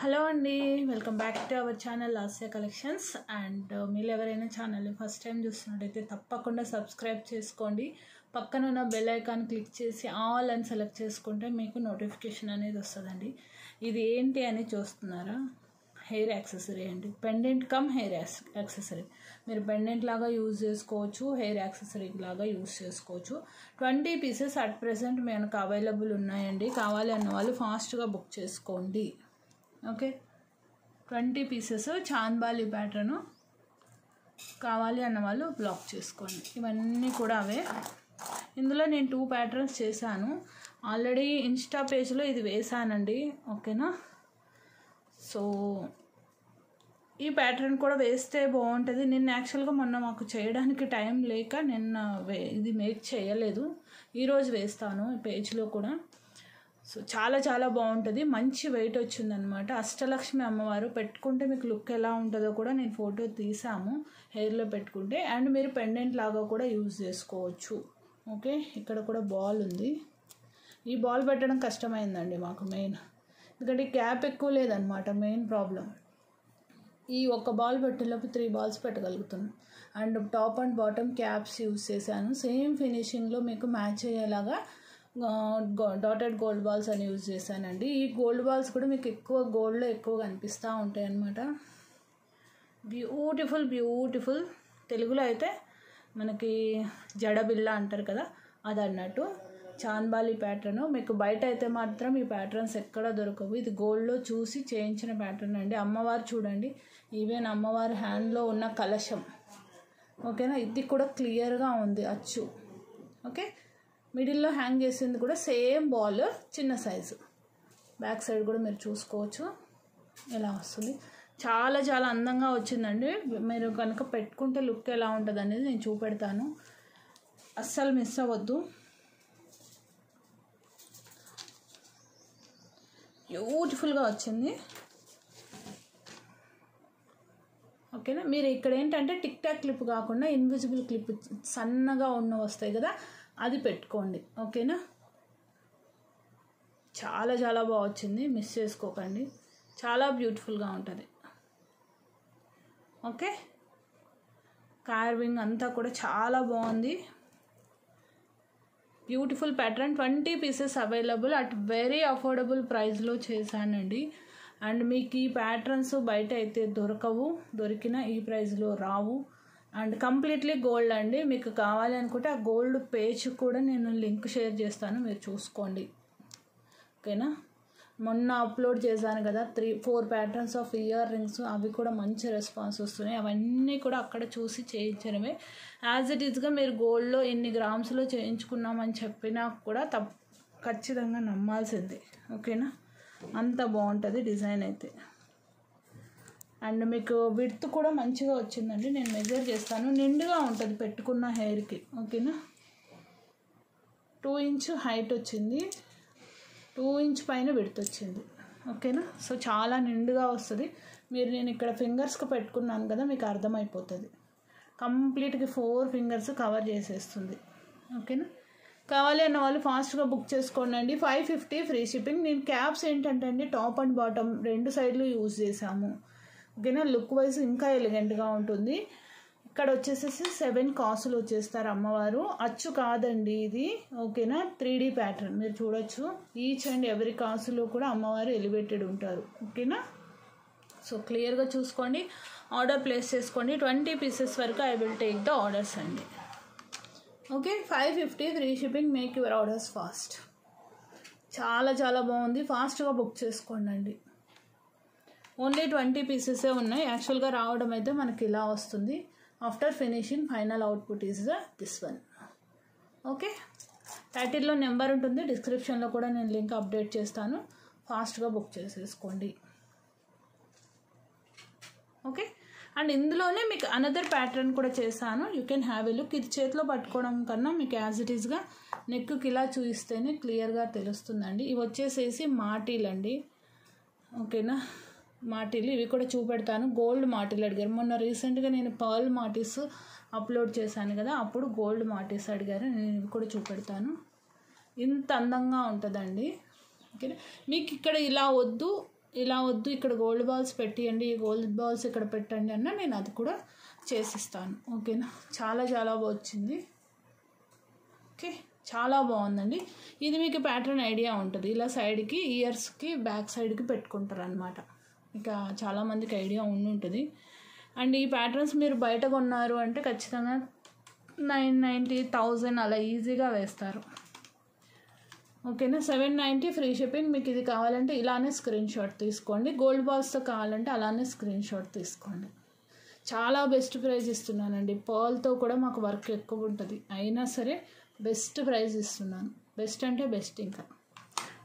Hello అండి, welcome back to our channel Lasya collections. And మీరు ఎవరైనా ఛానల్ని ఫస్ట్ టైం చూస్తున్నట్టయితే తప్పకుండా సబ్స్క్రైబ్ చేసుకోండి. పక్కన ఉన్న బెల్ ఐకాన్ క్లిక్ చేసి ఆల్ అని సెలెక్ట్ చేసుకుంటే మీకు నోటిఫికేషన్ అనేది వస్తుందండి. ఇది ఏంటి అని చూస్తున్నారా? హెయిర్ యాక్సెసరీ అండి. Pendant come hair accessory. మీరు పెండెంట్ లాగా యూజ్ చేసుకోవచ్చు, హెయిర్ యాక్సెసరీ లాగా యూజ్ చేసుకోవచ్చు. 20 పీసెస్ అట్ ప్రెసెంట్ మనకు అవైలబుల్ ఉన్నాయండి. కావాలి అన్న వాళ్ళు ఫాస్ట్గా బుక్ చేసుకోండి. ఓకే, 20 పీసెస్ చాంద్బాలి ప్యాటర్ను కావాలి అన్న వాళ్ళు బ్లాక్ చేసుకోండి. ఇవన్నీ కూడా అవే. ఇందులో నేను 2 ప్యాటర్న్స్ చేశాను ఆల్రెడీ. ఇన్స్టా పేజ్లో ఇది వేసానండి. ఓకేనా? సో ఈ ప్యాటర్న్ కూడా వేస్తే బాగుంటుంది. నిన్న యాక్చువల్గా మొన్న మాకు చేయడానికి టైం లేక నిన్న ఇది మేక్ చేయలేదు. ఈరోజు వేస్తాను ఈ పేజ్లో కూడా. సో చాలా చాలా బాగుంటుంది. మంచి వెయిట్ వచ్చిందనమాట. అష్టలక్ష్మి అమ్మవారు పెట్టుకుంటే మీకు లుక్ ఎలా ఉంటుందో కూడా నేను ఫోటో తీసాము హెయిర్లో పెట్టుకుంటే. అండ్ మీరు పెండెంట్ లాగా కూడా యూజ్ చేసుకోవచ్చు. ఓకే, ఇక్కడ కూడా బాల్ ఉంది. ఈ బాల్ పెట్టడం కష్టమైందండి మాకు మెయిన్, ఎందుకంటే గ్యాప్ ఎక్కువ లేదనమాట. మెయిన్ ప్రాబ్లం ఈ ఒక్క బాల్ పెట్టేలోపు 3 బాల్స్ పెట్టగలుగుతున్నాం. And top and bottom caps use చేశాను. సేమ్ ఫినిషింగ్లో మీకు మ్యాచ్ అయ్యేలాగా డాటెడ్ గోల్డ్ బాల్స్ అని యూజ్ చేశానండి. ఈ గోల్డ్ బాల్స్ కూడా మీకు ఎక్కువ గోల్డ్లో ఎక్కువ కనిపిస్తూ ఉంటాయి అన్నమాట. Beautiful beautiful. తెలుగులో అయితే మనకి జడబిల్ల అంటారు కదా, అది అన్నట్టు చాంద్బాలి ప్యాటర్న్. మీకు బయట అయితే మాత్రం ఈ ప్యాటర్న్స్ ఎక్కడ దొరకవు. ఇది గోల్డ్లో చూసి చేయించిన ప్యాటర్న్ అండి. అమ్మవారు చూడండి, ఈవెన్ అమ్మవారి హ్యాండ్లో ఉన్న కలశం. ఓకేనా? ఇది కూడా క్లియర్గా ఉంది అచ్చు. ఓకే, మిడిల్లో హ్యాంగ్ చేసింది కూడా సేమ్ బాల్, చిన్న సైజు. బ్యాక్ సైడ్ కూడా మీరు చూసుకోవచ్చు ఎలా వస్తుంది. చాలా చాలా అందంగా వచ్చిందండి. మీరు కనుక పెట్టుకుంటే లుక్ ఎలా ఉంటుంది అనేది నేను చూపెడతాను. అస్సలు మిస్ అవ్వద్దు. బ్యూటిఫుల్గా వచ్చింది. ఓకేనా? మీరు ఇక్కడ ఏంటంటే టిక్ టాక్ క్లిప్ కాకుండా ఇన్విజిబుల్ క్లిప్ సన్నగా ఉన్న వస్తాయి కదా, అది పెట్టుకోండి. ఓకేనా? చాలా చాలా బాగా వచ్చింది, మిస్ చేసుకోకండి. చాలా బ్యూటిఫుల్గా ఉంటుంది. ఓకే, కార్వింగ్ అంతా కూడా చాలా బాగుంది. Beautiful pattern. 20 pieces available at very affordable ప్రైస్లో చేశానండి. అండ్ మీకు ఈ ప్యాటర్న్స్ బయట అయితే దొరకవు, దొరికిన ఈ ప్రైస్లో రావు. అండ్ కంప్లీట్లీ గోల్డ్ అండి. మీకు కావాలి అనుకుంటే ఆ గోల్డ్ పేజ్ కూడా నేను లింక్ షేర్ చేస్తాను, మీరు చూసుకోండి. ఓకేనా? మొన్న అప్లోడ్ చేశాను కదా 3-4 ప్యాటర్న్స్ ఆఫ్ ఇయర్ రింగ్స్, అవి కూడా మంచి రెస్పాన్స్ వస్తున్నాయి. అవన్నీ కూడా అక్కడ చూసి చేయించడమే. యాజ్ ఇట్ ఈస్గా మీరు గోల్డ్లో ఎన్ని గ్రామ్స్లో చేయించుకున్నామని చెప్పినా కూడా ఖచ్చితంగా నమ్మాల్సిందే. ఓకేనా? అంత బాగుంటుంది డిజైన్ అయితే. అండ్ మీకు విడ్త్ కూడా మంచిగా వచ్చిందండి. నేను మెజర్ చేస్తాను. నిండుగా ఉంటుంది పెట్టుకున్న హెయిర్కి. ఓకేనా? 2 ఇంచ్ హైట్ వచ్చింది, 2 ఇంచ్ పైన విడ్త్ వచ్చింది. ఓకేనా? సో చాలా నిండుగా వస్తుంది. నేను ఇక్కడ ఫింగర్స్కి పెట్టుకున్నాను కదా, మీకు అర్థమైపోతుంది. కంప్లీట్గా 4 ఫింగర్స్ కవర్ చేసేస్తుంది. ఓకేనా? కావాలి అన్న వాళ్ళు ఫాస్ట్గా బుక్ చేసుకోండి. 550 ఫ్రీ షిప్పింగ్. నేను క్యాప్స్ ఏంటంటే అండి టాప్ అండ్ బాటమ్ 2 సైడ్లు యూజ్ చేసాము. ఓకేనా? లుక్ వైజ్ ఇంకా ఎలిగెంట్గా ఉంటుంది. ఇక్కడ వచ్చేసేసి 7 కాసులు వచ్చేస్తారు అమ్మవారు. అచ్చు కాదండి ఇది. ఓకేనా? 3D ప్యాటర్న్ మీరు చూడొచ్చు. ఈచ్ అండ్ ఎవరి కాసులో కూడా అమ్మవారు ఎలివేటెడ్ ఉంటారు. ఓకేనా? సో క్లియర్గా చూసుకోండి, ఆర్డర్ ప్లేస్ చేసుకోండి. 20 పీసెస్ వరకు I will take the orders అండి. Okay, 550 free shipping. Make your orders fast. చాలా చాలా బాగుంది. ఫాస్ట్గా బుక్ చేసుకోండి అండి. ఓన్లీ 20 పీసెసే ఉన్నాయి. యాక్చువల్గా రావడం అయితే మనకి ఇలా వస్తుంది. After finishing final output is this one. Okay, టైటిల్లో నెంబర్ ఉంటుంది, డిస్క్రిప్షన్లో కూడా నేను లింక్ అప్డేట్ చేస్తాను. ఫాస్ట్గా బుక్ చేసేసుకోండి. ఓకే, అండ్ ఇందులోనే మీకు అనదర్ ప్యాటర్న్ కూడా చేశాను. You can have a look. ఇది చేతిలో పట్టుకోవడం కన్నా మీకు యాజ్ ఇట్ ఈస్గా నెక్కి ఇలా చూపిస్తేనే క్లియర్గా తెలుస్తుందండి. ఇవి వచ్చేసేసి మాటీలండి. ఓకేనా? మాటీలు ఇవి కూడా చూపెడతాను. గోల్డ్ మాటీలు అడిగారు. మొన్న రీసెంట్గా నేను పర్ల్ మాటీస్ అప్లోడ్ చేశాను కదా, అప్పుడు గోల్డ్ మాటీస్ అడిగారు. నేను ఇవి కూడా చూపెడతాను. ఇంత అందంగా ఉంటుందండి. ఓకేనా? మీకు ఇక్కడ ఇలా వద్దు ఇలా వద్దు ఇక్కడ గోల్డ్ బాల్స్ పెట్టియండి, ఈ గోల్డ్ బాల్స్ ఇక్కడ పెట్టండి అన్న నేను అది కూడా చేసిస్తాను. ఓకేనా, చాలా చాలా వచ్చింది. ఓకే, చాలా బాగుందండి. ఇది మీకు ప్యాటర్న్ ఐడియా ఉంటుంది. ఇలా సైడ్కి ఇయర్స్కి బ్యాక్ సైడ్కి పెట్టుకుంటారు అనమాట. ఇక చాలామందికి ఐడియా ఉంటుంది. అండ్ ఈ ప్యాటర్న్స్ మీరు బయట కొన్నారు అంటే ఖచ్చితంగా 990, 1000 అలా ఈజీగా వేస్తారు. ఓకేనా, 790 ఫ్రీ షిప్పింగ్. మీకు ఇది కావాలంటే ఇలానే స్క్రీన్ షాట్ తీసుకోండి. గోల్డ్ బాల్స్తో కావాలంటే అలానే స్క్రీన్ షాట్ తీసుకోండి. చాలా బెస్ట్ ప్రైస్ ఇస్తున్నానండి. పర్ల్తో కూడా మాకు వర్క్ ఎక్కువ ఉంటుంది, అయినా సరే బెస్ట్ ప్రైస్ ఇస్తున్నాను. బెస్ట్ అంటే బెస్ట్ ఇంకా.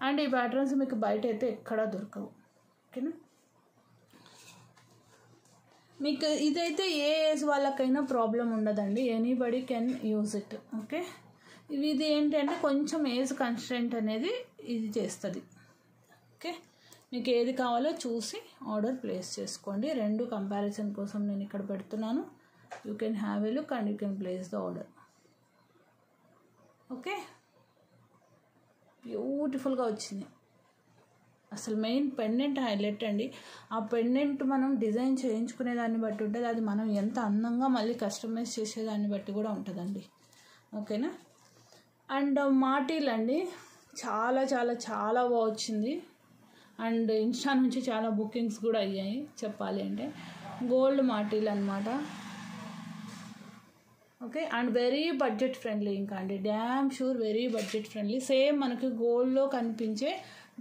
అండ్ ఈ ప్యాటర్న్స్ మీకు బయట అయితే ఎక్కడా దొరకవు. ఓకేనా, మీకు ఇదైతే ఏ ఏజ్ వాళ్ళకైనా ప్రాబ్లం ఉండదండి. Anybody can use it. Okay, ఇది ఏంటంటే కొంచెం ఏజ్ కన్స్టెంట్ అనేది ఇది చేస్తుంది. ఓకే, మీకు ఏది కావాలో చూసి ఆర్డర్ ప్లేస్ చేసుకోండి. 2 కంపారిజన్ కోసం నేను ఇక్కడ పెడుతున్నాను. You can have a look and you can place the order. Okay, బ్యూటిఫుల్గా వచ్చింది. అసలు మెయిన్ పెండెంట్ హైలైట్ అండి. ఆ పెండెంట్ మనం డిజైన్ చేయించుకునే దాన్ని బట్టి ఉంటుంది. అది మనం ఎంత అందంగా మళ్ళీ కస్టమైజ్ చేసేదాన్ని బట్టి కూడా ఉంటుందండి. ఓకేనా, అండ్ మాటీలు అండి చాలా చాలా చాలా బాగా వచ్చింది. అండ్ ఇన్స్టా నుంచి చాలా బుకింగ్స్ కూడా అయ్యాయి చెప్పాలి అంటే. గోల్డ్ మాటీలు అనమాట. Okay, and very budget friendly ఇంకా అండి, damn sure very budget friendly. Same మనకి గోల్డ్లో కనిపించే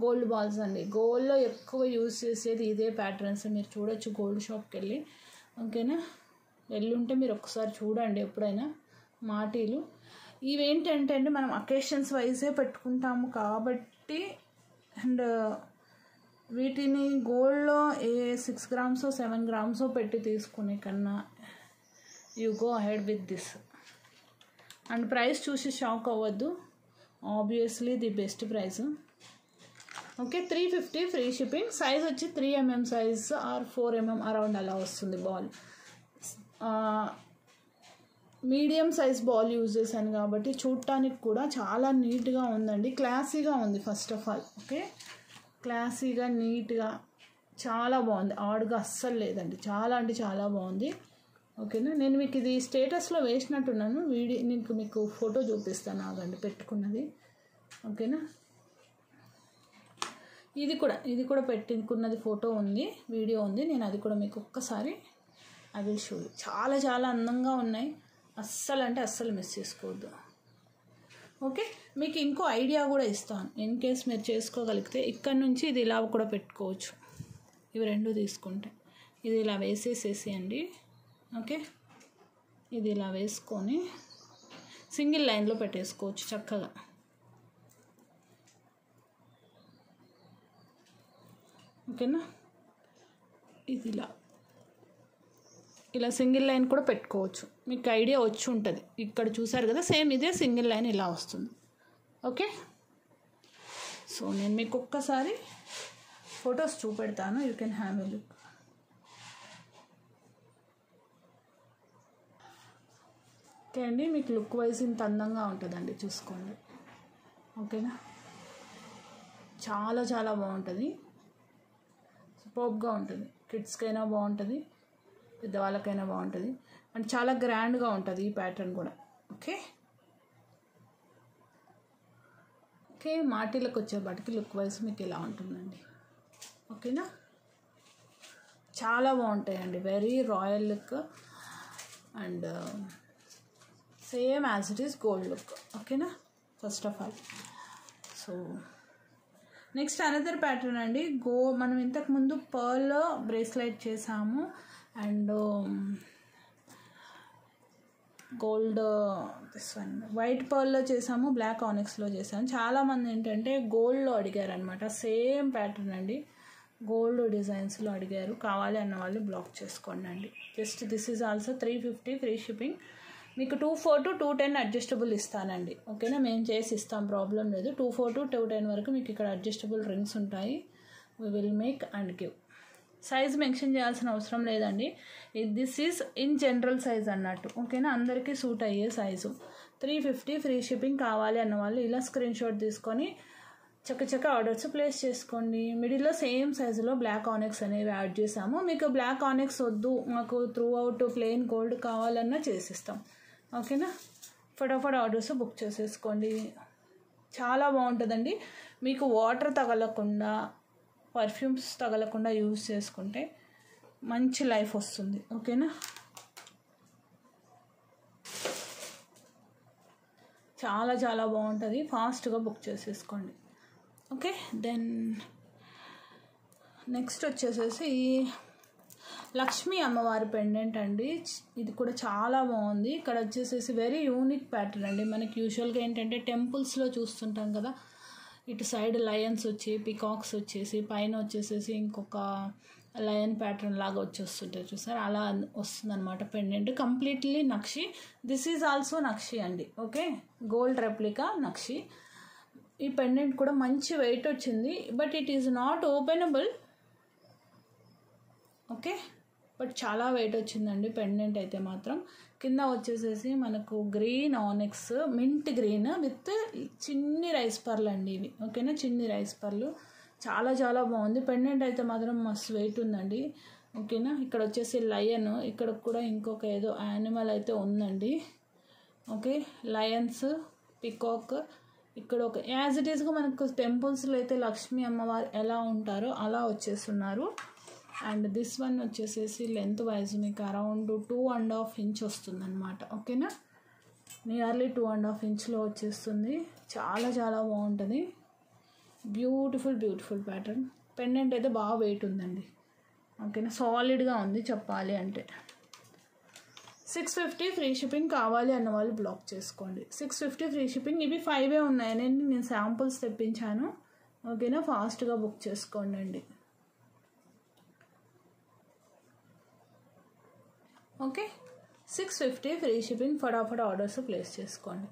గోల్డ్ బాల్స్ అండి. గోల్డ్లో ఎక్కువ యూజ్ చేసేది ఇదే ప్యాటర్న్స్. మీరు చూడొచ్చు గోల్డ్ షాప్కి వెళ్ళి. ఓకేనా, వెళ్ళుంటే మీరు ఒకసారి చూడండి ఎప్పుడైనా. మాటీలు ఇవేంటంటే అండి మనం అకేషన్స్ వైజే పెట్టుకుంటాము కాబట్టి. అండ్ వీటిని గోల్డ్లో 6 grams 7 grams పెట్టి తీసుకునే కన్నా you go ahead with this. And price చూసి షాక్ అవ్వద్దు, obviously the best price. Okay, 350 free shipping. Size వచ్చి 3mm size are 4mm around అలా వస్తుంది ball. Medium size ball use చేశాను కాబట్టి చూడటానికి కూడా చాలా నీట్గా ఉందండి. క్లాసీగా ఉంది ఫస్ట్ ఆఫ్ ఆల్. ఓకే, క్లాసీగా నీట్గా చాలా బాగుంది. ఆడ్గా అస్సలు లేదండి, చాలా అంటే చాలా బాగుంది. ఓకేనా, నేను మీకు ఇది స్టేటస్లో వేసినట్టున్నాను. మీకు ఫోటో చూపిస్తాను ఆగండి పెట్టుకున్నది. ఓకేనా, ఇది కూడా పెట్టుకున్నది ఫోటో ఉంది, వీడియో ఉంది. నేను అది కూడా మీకు ఒక్కసారి ఐ విల్ షో యూ. చాలా చాలా అందంగా ఉన్నాయి. అస్సలు అంటే అస్సలు మిస్ చేసుకోవద్దు. ఓకే, మీకు ఇంకో ఐడియా కూడా ఇస్తాను. ఇన్ కేస్ మీరు చేసుకోగలిగితే ఇక్కడ నుంచి ఇది ఇలా కూడా పెట్టుకోవచ్చు. ఇవి 2 తీసుకుంటే ఇది ఇలా వేసేసేసేయండి. ఓకే, ఇది ఇలా వేసుకొని సింగిల్ లైన్లో పెట్టేసుకోవచ్చు చక్కగా. ఓకేనా, ఇది ఇలా సింగిల్ లైన్ కూడా పెట్టుకోవచ్చు. మీకు ఐడియా వచ్చి ఉంటుంది. ఇక్కడ చూసారు కదా, సేమ్ ఇదే సింగిల్ లైన్ ఇలా వస్తుంది. ఓకే, సో నేను మీకు ఒక్కసారి ఫొటోస్ చూపెడతాను. You can have a look. Okay అండి, మీకు లుక్ వైజ్ ఇంత అందంగా ఉంటుందండి, చూసుకోండి. ఓకేనా, చాలా చాలా బాగుంటుంది. సూపర్గా ఉంటుంది. కిడ్స్కైనా బాగుంటుంది, పెద్దవాళ్ళకైనా బాగుంటుంది. అండ్ చాలా గ్రాండ్గా ఉంటుంది ఈ ప్యాటర్న్ కూడా. ఓకే ఓకే మాటీలకు వచ్చేపాటికి లుక్ వైజ్ మీకు ఇలా ఉంటుందండి. ఓకేనా, చాలా బాగుంటాయండి. Very royal look and same as it is gold look. ఓకేనా, first of all. So next another pattern అండి. మనం ఇంతకుముందు పర్ల్ బ్రేస్లెట్ చేసాము and gold this one white పర్ల్లో చేసాము, బ్లాక్ ఆనిక్స్లో చేసాము. చాలామంది ఏంటంటే గోల్డ్లో అడిగారు అనమాట. సేమ్ ప్యాటర్న్ అండి, గోల్డ్ డిజైన్స్లో అడిగారు. కావాలి అన్న వాళ్ళు బ్లాక్ చేసుకోండి అండి. Just this is also 350 free shipping. మీకు 24 to 210 అడ్జస్టబుల్ ఇస్తానండి. ఓకేనా, మేము చేసి ఇస్తాం, ప్రాబ్లం లేదు. 24 to 210 వరకు మీకు ఇక్కడ అడ్జస్టబుల్ రింగ్స్ ఉంటాయి. We will make and give. Size mention చేయాల్సిన అవసరం లేదండి. This is in general size అన్నట్టు. ఓకేనా, అందరికీ సూట్ అయ్యే సైజు. 350 free shipping. కావాలి అన్న వాళ్ళు ఇలా స్క్రీన్ షాట్ తీసుకొని చక్క ఆర్డర్స్ ప్లేస్ చేసుకోండి. మిడిల్లో సేమ్ సైజులో బ్లాక్ ఆనెక్స్ అనేవి యాడ్ చేసాము. మీకు బ్లాక్ ఆనెక్స్ వద్దు, మాకు త్రూ అవుట్ ప్లెయిన్ గోల్డ్ కావాలన్నా చేసిస్తాం. ఓకేనా, ఫటాఫట్ ఆర్డర్స్ బుక్ చేసేసుకోండి. చాలా బాగుంటుందండి. మీకు వాటర్ తగలకుండా, పర్ఫ్యూమ్స్ తగలకుండా యూజ్ చేసుకుంటే మంచి లైఫ్ వస్తుంది. ఓకేనా, చాలా చాలా బాగుంటుంది. ఫాస్ట్గా బుక్ చేసేసుకోండి. ఓకే, దెన్ నెక్స్ట్ వచ్చేసేసి లక్ష్మీ అమ్మవారి పెండెంట్ అండి. ఇది కూడా చాలా బాగుంది. ఇక్కడ వచ్చేసేసి వెరీ యూనిక్ ప్యాటర్న్ అండి. మనకి యూజువల్గా ఏంటంటే టెంపుల్స్లో చూస్తుంటాం కదా, ఇటు సైడ్ లయన్స్ వచ్చి, పికాక్స్ వచ్చేసి, పైన వచ్చేసేసి ఇంకొక లయన్ ప్యాటర్న్ లాగా వచ్చేస్తుంటాయి చూసారు, అలా వస్తుంది అనమాట పెండెంట్. కంప్లీట్లీ నక్షి. దిస్ ఈజ్ ఆల్సో నక్షి అండి. ఓకే, గోల్డ్ రెప్లికా నక్షి. ఈ పెండెంట్ కూడా మంచి వెయిట్ వచ్చింది, but it is not openable. Okay, but చాలా వెయిట్ వచ్చిందండి పెండెంట్ అయితే మాత్రం. కింద వచ్చేసేసి మనకు green onyx, mint green with చిన్ని రైస్ పర్లు అండి ఇవి. ఓకేనా, చిన్ని రైస్ పర్లు. చాలా చాలా బాగుంది పెండెంట్ అయితే మాత్రం. మస్తు వెయిట్ ఉందండి. ఓకేనా, ఇక్కడ వచ్చేసి లయన్, ఇక్కడ కూడా ఇంకొక ఏదో యానిమల్ అయితే ఉందండి. ఓకే, లయన్స్, పికాక్, ఇక్కడ ఒక యాజ్ ఇట్ ఈస్గా మనకు టెంపుల్స్లో అయితే లక్ష్మీ అమ్మవారు ఎలా ఉంటారో అలా వచ్చేస్తున్నారు. అండ్ దిస్ వన్ వచ్చేసేసి లెంత్ వైజ్ మీకు అరౌండ్ 2.5 ఇంచ్ వస్తుంది అనమాట. ఓకేనా, నియర్లీ 2.5 ఇంచ్లో వచ్చేస్తుంది. చాలా చాలా బాగుంటుంది. Beautiful pattern. పెండెంట్ అయితే బాగా వెయిట్ ఉందండి. ఓకేనా, సాలిడ్గా ఉంది చెప్పాలి అంటే. 650 ఫ్రీ షిప్పింగ్ కావాలి అన్న వాళ్ళు బ్లాక్ చేసుకోండి. 650 ఫ్రీ షిప్పింగ్. ఇవి 5 ఉన్నాయనండి, నేను శాంపుల్స్ తెప్పించాను. ఓకేనా, ఫాస్ట్గా బుక్ చేసుకోండి అండి. Okay, 650 free shipping. ఫటాఫట్ ఆర్డర్స్ ప్లేస్ చేసుకోండి.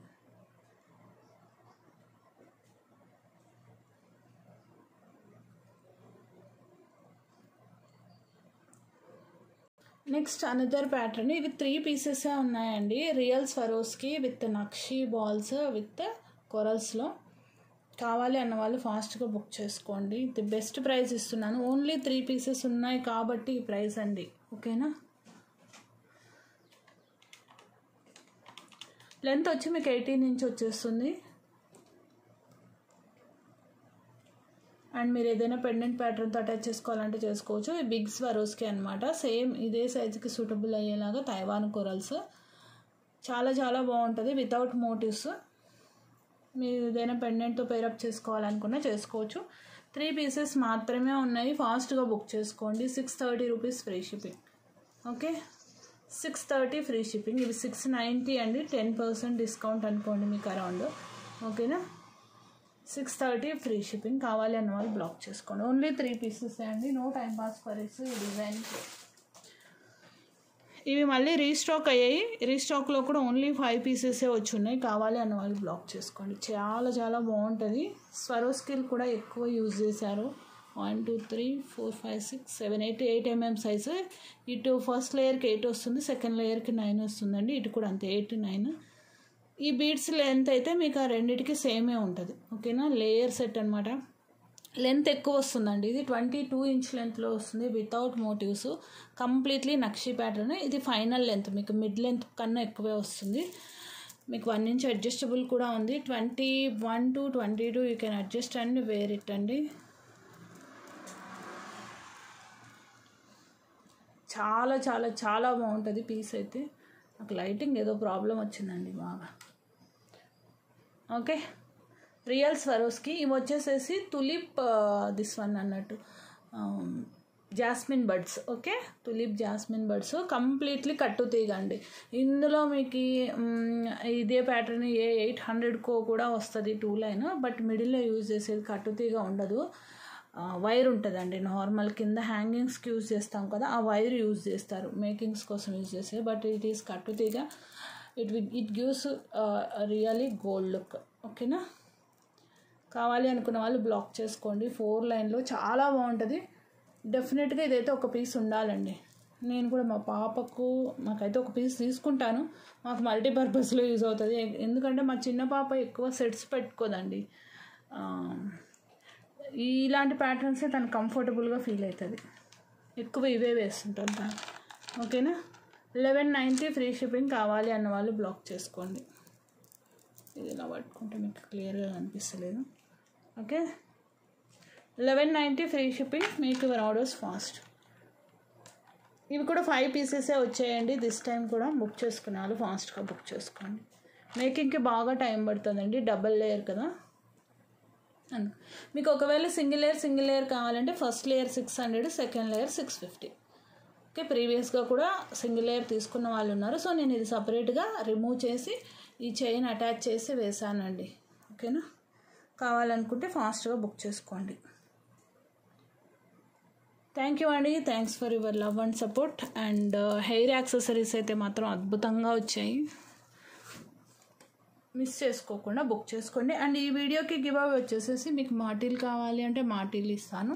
Next another pattern. ఇవి 3 పీసెస్ ఉన్నాయండి. రియల్ స్వరోస్కి విత్ నక్షి బాల్స్ విత్ కొరల్స్లో. కావాలి అన్న వాళ్ళు ఫాస్ట్గా బుక్ చేసుకోండి. ది బెస్ట్ ప్రైస్ ఇస్తున్నాను. ఓన్లీ 3 పీసెస్ ఉన్నాయి కాబట్టి ఈ ప్రైస్ అండి. ఓకేనా, లెంత్ వచ్చి మీకు 18 ఇంచ్ వచ్చేస్తుంది. అండ్ మీరు ఏదైనా పెండెంట్ ప్యాటర్న్తో అటాచ్ చేసుకోవాలంటే చేసుకోవచ్చు. ఈ బిగ్ స్వరోస్కి అనమాట. సేమ్ ఇదే సైజుకి సూటబుల్ అయ్యేలాగా తైవాన్ కొరల్స్. చాలా చాలా బాగుంటుంది వితౌట్ మోటివ్స్. మీరు ఏదైనా పెండెంట్తో పేరప్ చేసుకోవాలనుకున్నా చేసుకోవచ్చు. 3 పీసెస్ మాత్రమే ఉన్నాయి. ఫాస్ట్గా బుక్ చేసుకోండి. 630 rupees free shipping. Okay, 630 free shipping. ఇవి 690 అండి. 10% డిస్కౌంట్ అనుకోండి మీకు అరౌండ్. ఓకేనా, 630 ఫ్రీ షిప్పింగ్. కావాలి అన్న వాళ్ళు బ్లాక్ చేసుకోండి. ఓన్లీ 3 పీసెస్ అండి. నో టైం పాస్ ఫరీస్ ఈ డిజైన్. ఇవి మళ్ళీ రీస్టాక్ అయ్యాయి. రీస్టాక్లో కూడా ఓన్లీ 5 పీసెసే వచ్చి ఉన్నాయి. కావాలి అన్న వాళ్ళు బ్లాక్ చేసుకోండి. చాలా చాలా బాగుంటుంది. స్వరోస్కిల్ కూడా ఎక్కువ యూజ్ చేశారు. 1 2 3 4 5 6 7 8 mm సైజు. ఇటు ఫస్ట్ లేయర్కి 8 వస్తుంది, సెకండ్ లేయర్కి 9 వస్తుందండి. ఇటు కూడా అంతే 8 9. ఈ బీడ్స్ లెంత్ అయితే మీకు ఆ రెండింటికి సేమే ఉంటుంది. ఓకేనా, లేయర్ సెట్ అనమాట. లెంత్ ఎక్కువ వస్తుందండి. ఇది 22 ఇంచ్ లెంత్లో వస్తుంది వితౌట్ మోటివ్స్. కంప్లీట్లీ నక్షి ప్యాటర్న్. ఇది ఫైనల్ లెంత్, మీకు మిడ్ లెంత్ కన్నా ఎక్కువే వస్తుంది. మీకు 1 ఇంచ్ అడ్జస్టబుల్ కూడా ఉంది. 21 to 22 you can adjust and wear it అండి. చాలా చాలా చాలా బాగుంటుంది పీస్ అయితే. నాకు లైటింగ్ ఏదో ప్రాబ్లం వచ్చిందండి బాగా. Okay, real Swarovski. ఇవి వచ్చేసేసి తులిప్ దిస్ వన్ అన్నట్టు jasmine buds. Okay, tulip jasmine buds. Completely కట్టు తీగ అండి. ఇందులో మీకు ఇదే ప్యాటర్న్ 800 కూడా వస్తుంది 2 లైన్. బట్ మిడిల్లో యూజ్ చేసేది కట్టు తీగ ఉండదు, వైర్ ఉంటుందండి. నార్మల్ కింద హ్యాంగింగ్స్కి యూజ్ చేస్తాం కదా, ఆ వైర్ యూజ్ చేస్తారు మేకింగ్స్ కోసం యూజ్ చేస్తారు. బట్ ఇట్ ఈస్ కట్టు తీగ. It gives really gold look. ఓకేనా, కావాలి అనుకున్న వాళ్ళు బ్లాక్ చేసుకోండి. 4 లైన్లో చాలా బాగుంటుంది. డెఫినెట్గా ఇదైతే ఒక పీస్ ఉండాలండి. నేను కూడా మా పాపకు మాకైతే ఒక పీస్ తీసుకుంటాను. మాకు మల్టీపర్పస్లో యూజ్ అవుతుంది. ఎందుకంటే మా చిన్న పాప ఎక్కువ సెట్స్ పెట్టుకోదండి. ఇలాంటి ప్యాటర్న్సే తను కంఫర్టబుల్గా ఫీల్ అవుతుంది. ఎక్కువ ఇవే వేస్తుంటాను తను. ఓకేనా. 1190 ఫ్రీ షిప్పింగ్ కావాలి అన్న వాళ్ళు బ్లాక్ చేసుకోండి. ఇది ఇలా పట్టుకుంటే మీకు క్లియర్గా కనిపిస్తలేదు. Okay. 1190 free shipping. Make your orders fast. ఇవి కూడా 5 పీసెసే వచ్చాయండి. దిస్ టైం కూడా బుక్ చేసుకునే వాళ్ళు ఫాస్ట్గా బుక్ చేసుకోండి. మేకింగ్కి బాగా టైం పడుతుందండి, డబల్ లేయర్ కదా. మీకు ఒకవేళ సింగిల్ లేయర్ కావాలంటే first layer 600, second layer 650. Okay. ప్రీవియస్గా కూడా సింగిల్ లేయర్ తీసుకున్న వాళ్ళు ఉన్నారు. సో నేను ఇది సపరేట్గా రిమూవ్ చేసి ఈ చైన్ అటాచ్ చేసి వేసానండి. ఓకేనా. కావాలనుకుంటే ఫాస్ట్గా బుక్ చేసుకోండి. థ్యాంక్ యూ అండి. Thanks for your love and support. And hair accessories అయితే మాత్రం అద్భుతంగా వచ్చాయి. మిస్ చేసుకోకుండా బుక్ చేసుకోండి. అండ్ ఈ వీడియోకి గివ్ అవే వచ్చేసేసి మీకు మాటీలు కావాలి అంటే మాటీలు ఇస్తాను,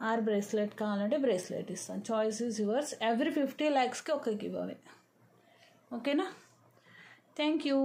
ఆర్ బ్రేస్లెట్ కావాలంటే బ్రేస్లెట్ ఇస్తాను. Choice is yours. ఎవ్రీ 50 lakhsకి ఒక గివ్ అవే. ఓకేనా. Thank you.